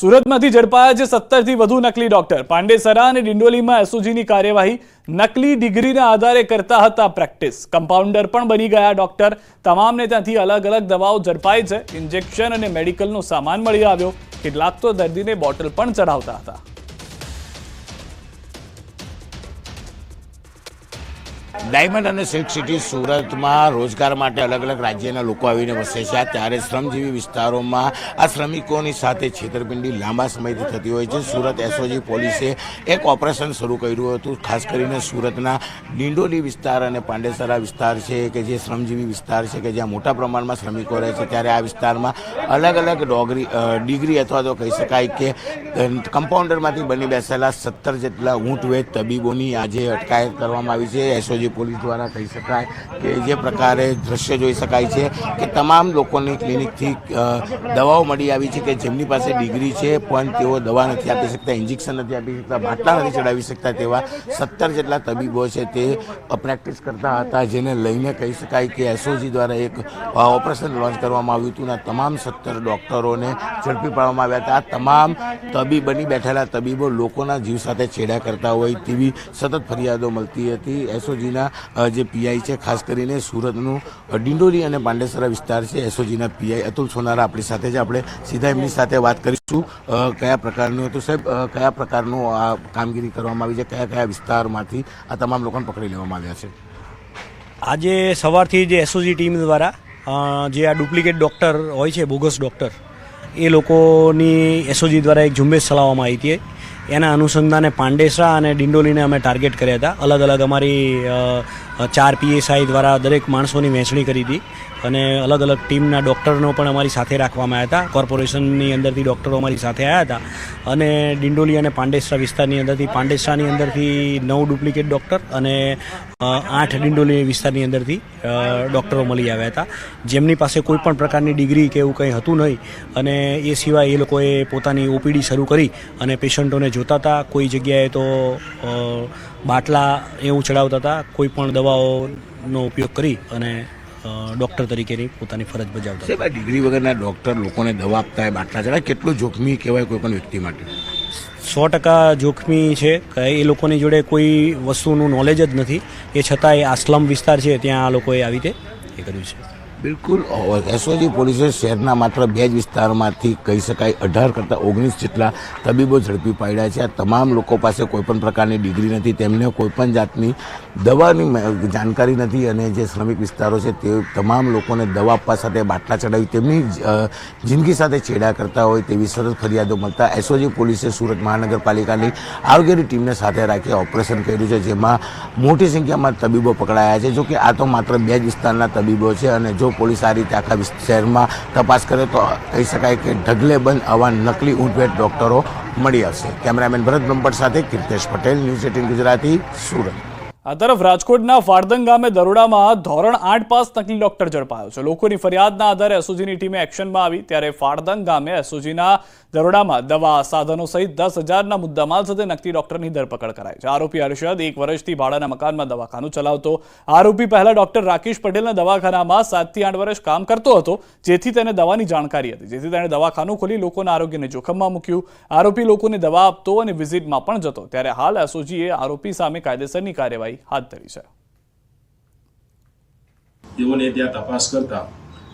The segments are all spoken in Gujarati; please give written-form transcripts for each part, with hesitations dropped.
સુરતમાંથી ઝડપાયા છે 17થી વધુ નકલી ડોક્ટર। પાંડેસરા અને ડિંડોલીમાં એસઓજીની કાર્યવાહી। નકલી ડિગ્રીના આધારે કરતા હતા પ્રેક્ટિસ। કમ્પાઉન્ડર પણ બની ગયા ડોક્ટર। તમામને ત્યાંથી અલગ અલગ દવાઓ ઝડપાઈ છે। ઇન્જેક્શન અને મેડિકલનો સામાન મળી આવ્યો। કેટલાક તો દર્દીને બોટલ પણ ચડાવતા હતા। ડાયમંડ અને સિલ્ક સિટી સુરતમાં રોજગાર માટે અલગ અલગ રાજ્યના લોકો આવીને વસે છે। ત્યારે શ્રમજીવી વિસ્તારોમાં આ શ્રમિકોની સાથે છેતરપિંડી લાંબા સમયથી થતી હોય છે। સુરત એસઓજી પોલીસે એક ઓપરેશન શરૂ કર્યું હતું। ખાસ કરીને સુરતના ડિંડોલી વિસ્તાર અને પાંડેસરા વિસ્તાર છે કે જે શ્રમજીવી વિસ્તાર છે કે જ્યાં મોટા પ્રમાણમાં શ્રમિકો રહે છે। ત્યારે આ વિસ્તારમાં અલગ અલગ ડિગ્રી અથવા તો કહી શકાય કે કમ્પાઉન્ડરમાંથી બની બેસેલા 17 જેટલા ઊંટવેદ તબીબોની આજે અટકાયત કરવામાં આવી છે। એસઓજી પોલીસ દ્વારા કહી શકાય કે જે પ્રકારે દ્રશ્ય જોઈ શકાય છે કે તમામ લોકોની ક્લિનિકથી દવાઓ મળી આવી છે કે જેમની પાસે ડિગ્રી છે પણ તેઓ દવા નથી આપી શકતા, ઇન્જેક્શન નથી આપી શકતા, બાટલા નથી ચડાવી શકતા તેવા 17 જેટલા તબીબો છે તે પ્રેક્ટિસ કરતા હતા। જેને લઈને કહી શકાય કે એસઓજી દ્વારા એક ઓપરેશન લોન્ચ કરવામાં આવ્યું હતું અને તમામ 17 ડૉક્ટરોને ઝડપી પાડવામાં આવ્યા હતા। આ તમામ બની બેઠેલા તબીબો લોકોના જીવ સાથે છેડા કરતા હોય તેવી સતત ફરિયાદો મળતી હતી। એસઓજીના જે પીઆઈ છે ખાસ કરીને સુરતનું ડિંડોલી અને પાંડેસરા વિસ્તાર છે, એસઓજીના પીઆઈ અતુલ સોનારા આપણી સાથે છે। આપણે સીધા એમની સાથે વાત કરીશું કયા પ્રકારનું હતું સાહેબ, કયા પ્રકારનું આ કામગીરી કરવામાં આવી છે, કયા કયા વિસ્તારમાંથી આ તમામ લોકોને પકડી લેવામાં આવ્યા છે। આજે સવારથી જે એસઓજી ટીમ દ્વારા જે આ ડુપ્લિકેટ ડૉક્ટર હોય છે, બોગસ ડૉક્ટર, એ લોકોની એસઓજી દ્વારા એક ઝુંબેશ ચલાવવામાં આવી હતી। એના અનુસંધાને પાંડેસરા અને ડિંડોલીને અમે ટાર્ગેટ કર્યા હતા। અલગ અલગ અમારી 4 પીએસઆઈ દ્વારા દરેક માણસોની વહેંચણી કરી હતી અને અલગ અલગ ટીમના ડૉક્ટરનો પણ અમારી સાથે રાખવામાં આવ્યા હતા। કોર્પોરેશનની અંદરથી ડૉક્ટરો અમારી સાથે આવ્યા હતા અને ડિંડોલી અને પાંડેસરા વિસ્તારની અંદરથી પાંડેસરાની અંદરથી 9 ડુપ્લિકેટ ડૉક્ટર અને 8 ડિંડોલી વિસ્તારની અંદરથી ડૉક્ટરો મળી આવ્યા હતા, જેમની પાસે કોઈ પણ પ્રકારની ડિગ્રી કે એવું કંઈ હતું નહીં અને એ સિવાય એ લોકોએ પોતાની ઓપીડી શરૂ કરી અને પેશન્ટોને જોતા હતા। કોઈ જગ્યાએ તો બાટલા એવું ચડાવતા હતા, કોઈ પણ દવાઓનો ઉપયોગ કરી અને ડૉક્ટર તરીકેની પોતાની ફરજ બજાવતા હતા। ડિગ્રી વગરના ડૉક્ટર લોકોને દવા આપતા બાટલા ચડાવે, કેટલું જોખમી કહેવાય કોઈ પણ વ્યક્તિ માટે? 100% જોખમી છે કે એ લોકોની જોડે કોઈ વસ્તુનું નોલેજ જ નથી, એ છતાંય આ સ્લમ વિસ્તાર છે ત્યાં આ લોકોએ આવી રીતે એ કર્યું છે। બિલકુલ, એસઓજી પોલીસે શહેરના માત્ર 2 જ વિસ્તારમાંથી કહી શકાય 18 કરતાં 19 જેટલા તબીબો ઝડપી પાડ્યા છે। આ તમામ લોકો પાસે કોઈપણ પ્રકારની ડિગ્રી નથી, તેમને કોઈપણ જાતની દવાની જાણકારી નથી અને જે શ્રમિક વિસ્તારો છે તે તમામ લોકોને દવા આપવા સાથે બાટલા ચડાવી તેમની જિંદગી સાથે છેડા કરતા હોય તેવી સતત ફરિયાદો મળતા એસઓજી પોલીસે સુરત મહાનગરપાલિકાની આરોગ્યની ટીમને સાથે રાખી ઓપરેશન કર્યું છે, જેમાં મોટી સંખ્યામાં તબીબો પકડાયા છે। જોકે આ તો માત્ર 2 જ વિસ્તારના તબીબો છે અને જો પોલીસ આ રીતે આખા શહેરમાં તપાસ કરે તો કહી શકાય કે ઢગલે બંધ આવા નકલી ઊંટવેટ ડૉક્ટરો મળી આવશે। કેમેરામેન ભરત બ્રહ્મભટ્ટ સાથે કીર્તેશ પટેલ, ન્યૂઝ 18 ગુજરાતી, સુરત। આ તરફ રાજકોટના ફાળદંગ ગામે દરોડામાં ધોરણ 8 પાસ નકલી ડોક્ટર ઝડપાયો છે। લોકોની ફરિયાદના આધારે એસઓજીની ટીમે એક્શનમાં આવી ત્યારે ફાળદંગ ગામે એસઓજીના દરોડામાં દવા, સાધનો સહિત 10,000ના મુદ્દામાલ સાથે નકલી ડોક્ટરની ધરપકડ કરાઈ છે। આરોપી હર્ષદ 1 વર્ષથી ભાડાના મકાનમાં દવાખાનું ચલાવતો। આરોપી પહેલા ડોક્ટર રાકેશ પટેલના દવાખાનામાં 7 થી 8 વર્ષ કામ કરતો હતો, જેથી તેને દવાની જાણકારી હતી, જેથી તેણે દવાખાનું ખોલી લોકોના આરોગ્યને જોખમમાં મૂક્યું। આરોપી લોકોને દવા આપતો અને વિઝિટમાં પણ જતો, ત્યારે હાલ એસઓજીએ આરોપી સામે કાયદેસરની કાર્યવાહી હાથ ધરી છે। તેઓને ત્યાં તપાસ કરતા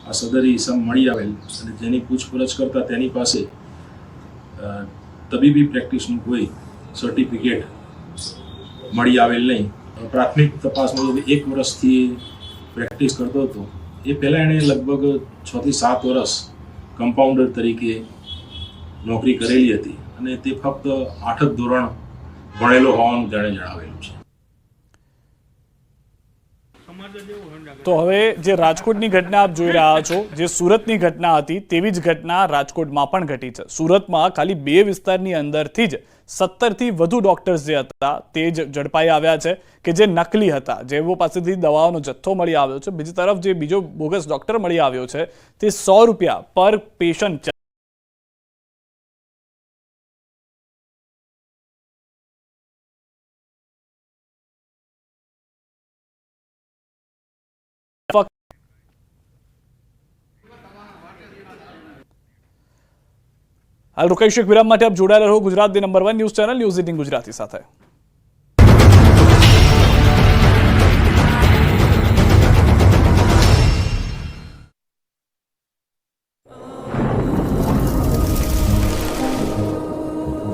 આ સદરી ઇસમ મળી આવેલ અને તેની પૂછપરછ કરતા તેની પાસે તબીબી પ્રેક્ટિસનું કોઈ સર્ટિફિકેટ મળી આવેલ નહીં। પ્રાથમિક તપાસ મુજબ 1 વર્ષથી પ્રેક્ટિસ કરતો હતો। એ પહેલાં એણે લગભગ 6 થી 7 વર્ષ કમ્પાઉન્ડર તરીકે નોકરી કરેલી હતી અને તે ફક્ત 8 જ ધોરણ ભણેલો હોવાનું તેણે જણાવેલું છે। તો હવે જે રાજકોટની ઘટના આપ જોઈ રહ્યા છો, જે સુરતની ઘટના હતી તેવી જ ઘટના રાજકોટમાં પણ ઘટી છે। સુરતમાં ખાલી 2 વિસ્તારની અંદરથી જ 17થી વધુ ડોક્ટર્સ જે હતા તે જ ઝડપાઈ આવ્યા છે કે જે નકલી હતા, જેઓ પાસેથી દવાઓનો જથ્થો મળી આવ્યો છે। બીજી તરફ જે બીજો બોગસ ડોક્ટર મળી આવ્યો છે તે ₹100 પર પેશન્ટ હાલ રોકાઈશું એક વિરામ માટે. આપ જોડાયેલા રહો ગુજરાતની number 1 news channel news 18 Gujarati સાથે.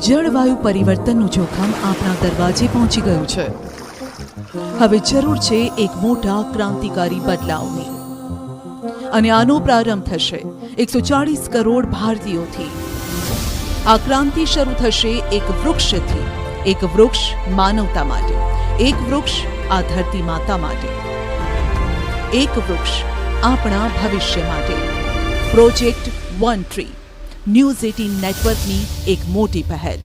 જળવાયુ પરિવર્તનનું જોખમ આપણા દરવાજે પહોંચી ગયું છે. હવે જરૂર છે એક મોટા ક્રાંતિકારી બદલાવની, અને આનો પ્રારંભ થશે 140 કરોડ ભારતીયોથી. આ ક્રાંતિ શરૂ થશે એક વૃક્ષથી. એક વૃક્ષ માનવતા માટે, એક વૃક્ષ આ ધરતી માતા માટે, એક વૃક્ષ આપણા ભવિષ્ય માટે. પ્રોજેક્ટ વન ટ્રી, ન્યૂઝ 18 નેટવર્કની એક મોટી પહેલ.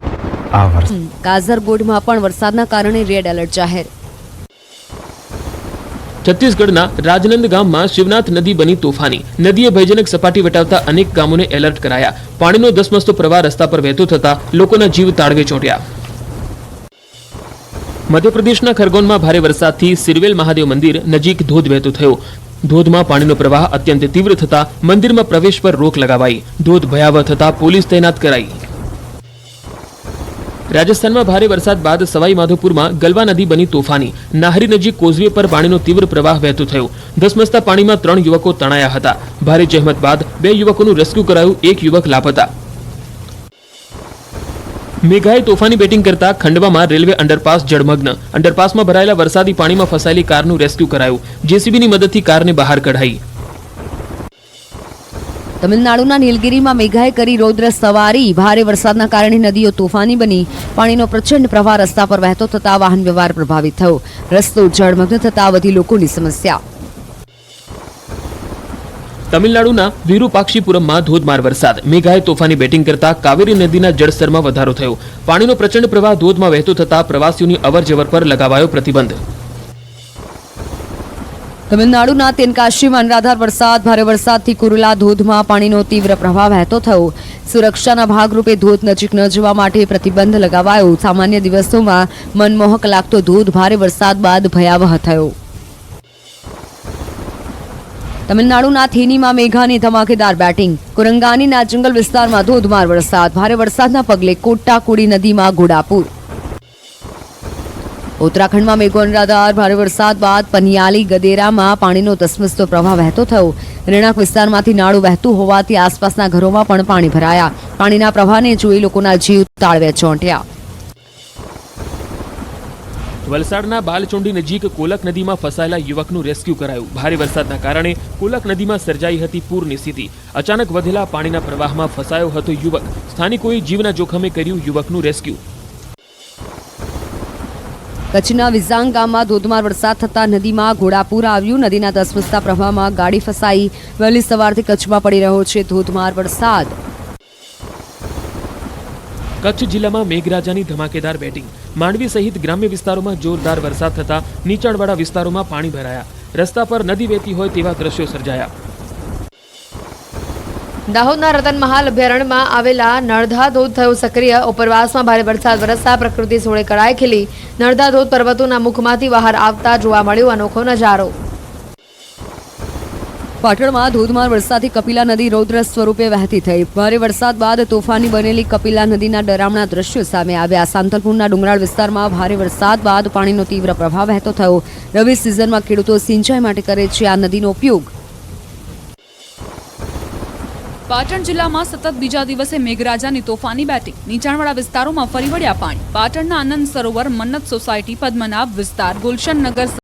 કાઝરગોડમાં પણ વરસાદના કારણે રેડ એલર્ટ જાહેર. છત્તીસગઢના રાજનંદ ગામમાં શિવનાથ નદી બની તોફાની. નદીએ ભયજનક સપાટી વટાવતા અનેક ગામોને એલર્ટ કરાયા. પાણીનો ધસમસતો પ્રવાહ રસ્તા પર વહેતો થતા લોકોના જીવ તાળવે ચોંટ્યા. મધ્યપ્રદેશના ખરગોનમાં ભારે વરસાદથી સિરવેલ મહાદેવ મંદિર નજીક ધોધ વહેતો થયો. ધોધમાં પાણીનો પ્રવાહ અત્યંત તીવ્ર થતા મંદિરમાં પ્રવેશ પર રોક લગાવાઈ. ધોધ ભયાવહ થતા પોલીસ તૈનાત કરાઈ. રાજસ્થાનમાં ભારે વરસાદ બાદ સવાઈ માધોપુરમાં ગલવા નદી બની તોફાની. નાહરી નજીક કોઝવે પર પાણીનો તીવ્ર પ્રવાહ વહેતો થયો. ધસમસતા પાણીમાં 3 યુવકો તણાયા હતા. ભારે જહેમત બાદ 2 યુવકોનું રેસ્ક્યુ કરાયું. 1 યુવક લાપતા. મેઘાએ તોફાની બેટિંગ કરતા ખંડવામાં રેલવે અંડરપાસ જળમગ્ન. અંડરપાસમાં ભરાયેલા વરસાદી પાણીમાં ફસાયેલી કારનું રેસ્ક્યુ કરાયું. જેસીબીની મદદથી કારને બહાર કઢાઈ. તમિલનાડુના નીલગિરીમાં મેઘાએ કરી રૌદ્ર સવારી. ભારે વરસાદના કારણે નદીઓ તોફાની બની. પાણીનો પ્રચંડ પ્રવાહ રસ્તા પર વહેતો થતા વાહન વ્યવહાર પ્રભાવિત થયો. રસ્તો જળમગ્ન થતા વધી લોકોની સમસ્યા. તમિલનાડુના વિરુપાક્ષીપુરમમાં ધોધમાર વરસાદ. મેઘાએ તોફાની બેટિંગ કરતા કાવેરી નદીના જળસ્તરમાં વધારો થયો. પાણીનો પ્રચંડ પ્રવાહ ધોધમાં વહેતો થતા પ્રવાસીઓની અવરજવર પર લગાવાયો પ્રતિબંધ. તમિલનાડુના તેનકાશીમાં અનરાધાર વરસાદ. ભારે વરસાદથી કુરુલા ધોધમાં પાણીનો તીવ્ર પ્રવાહ વહેતો થયો. સુરક્ષાના ભાગરૂપે ધોધ નજીક ન જવા માટે પ્રતિબંધ લગાવાયો. સામાન્ય દિવસોમાં મનમોહક લાગતો ધોધ ભારે વરસાદ બાદ ભયાવહ થયો. તમિલનાડુના થેનીમાં મેઘાની ધમાકેદાર બેટિંગ. કુરંગાનીના જંગલ વિસ્તારમાં ધોધમાર વરસાદ. ભારે વરસાદના પગલે કોટ્ટાકુડી નદીમાં ઘોડાપૂર. ઉત્તરાખંડમાં મેઘો અનરાધાર. ભારે વરસાદ બાદ પનિયાલી ગદેરામાં પાણીનો ધસમસતો પ્રવાહ વહેતો થયો. રહેણાંક વિસ્તારમાંથી નાળું વહેતું હોવાથી આસપાસના ઘરોમાં પણ પાણી ભરાયા. પાણીના પ્રવાહને જોઈ લોકોના જીવ તાળવે ચોંટ્યા. વલસાડના બાલચોંડી નજીક કોલક નદીમાં ફસાયેલા યુવકનું રેસ્ક્યુ કરાયું. ભારે વરસાદના કારણે કોલક નદીમાં સર્જાઈ હતી પૂરની સ્થિતિ. અચાનક વધેલા પાણીના પ્રવાહમાં ફસાયો હતો યુવક. સ્થાનિકોએ જીવના જોખમે કર્યું યુવકનું રેસ્ક્યુ. કચ્છના વિઝાંગ ગામમાં ધોધમાર વરસાદ થતા નદીમાં ઘોડાપૂર આવ્યું. નદીના ધસમસતા પ્રવાહમાં ગાડી ફસાઈ. વહેલી સવારથી કચ્છમાં પડી રહ્યો છે ધોધમાર વરસાદ. કચ્છ જિલ્લામાં મેઘરાજાની ધમાકેદાર બેટિંગ. માંડવી સહિત ગ્રામ્ય વિસ્તારોમાં જોરદાર વરસાદ થતા નીચાણવાળા વિસ્તારોમાં પાણી ભરાયા. રસ્તા પર નદી વહેતી હોય તેવા દ્રશ્યો સર્જાયા. દાહોદના રતનમહાલ અભયારણ્યમાં આવેલા નળધા ધોધ થયો સક્રિય. ઉપરવાસમાં ભારે વરસાદ વરસતા પ્રકૃતિ સોળે કળાએ ખીલી. નળધા ધોધ પર્વતોના મુખમાંથી બહાર આવતા જોવા મળ્યો અનોખો નજારો. પાટણમાં ધોધમાર વરસાદથી કપિલા નદી રૌદ્ર સ્વરૂપે વહેતી થઈ. ભારે વરસાદ બાદ તોફાની બનેલી કપિલા નદીના ડરામણા દ્રશ્યો સામે આવ્યા. સાંતલપુરના ડુંગરાળ વિસ્તારમાં ભારે વરસાદ બાદ પાણીનો તીવ્ર પ્રવાહ વહેતો થયો. રવિ સિઝનમાં ખેડૂતો સિંચાઈ માટે કરે છે આ નદીનો ઉપયોગ. પાટણ જિલ્લામાં સતત બીજા દિવસે મેઘરાજાની તોફાની બેટિંગ. નીચાણવાળા વિસ્તારોમાં ફરી વળ્યા પાણી. પાટણના આનંદ સરોવર, મન્નત સોસાયટી, પદ્મનાભ વિસ્તાર, ગુલશન નગર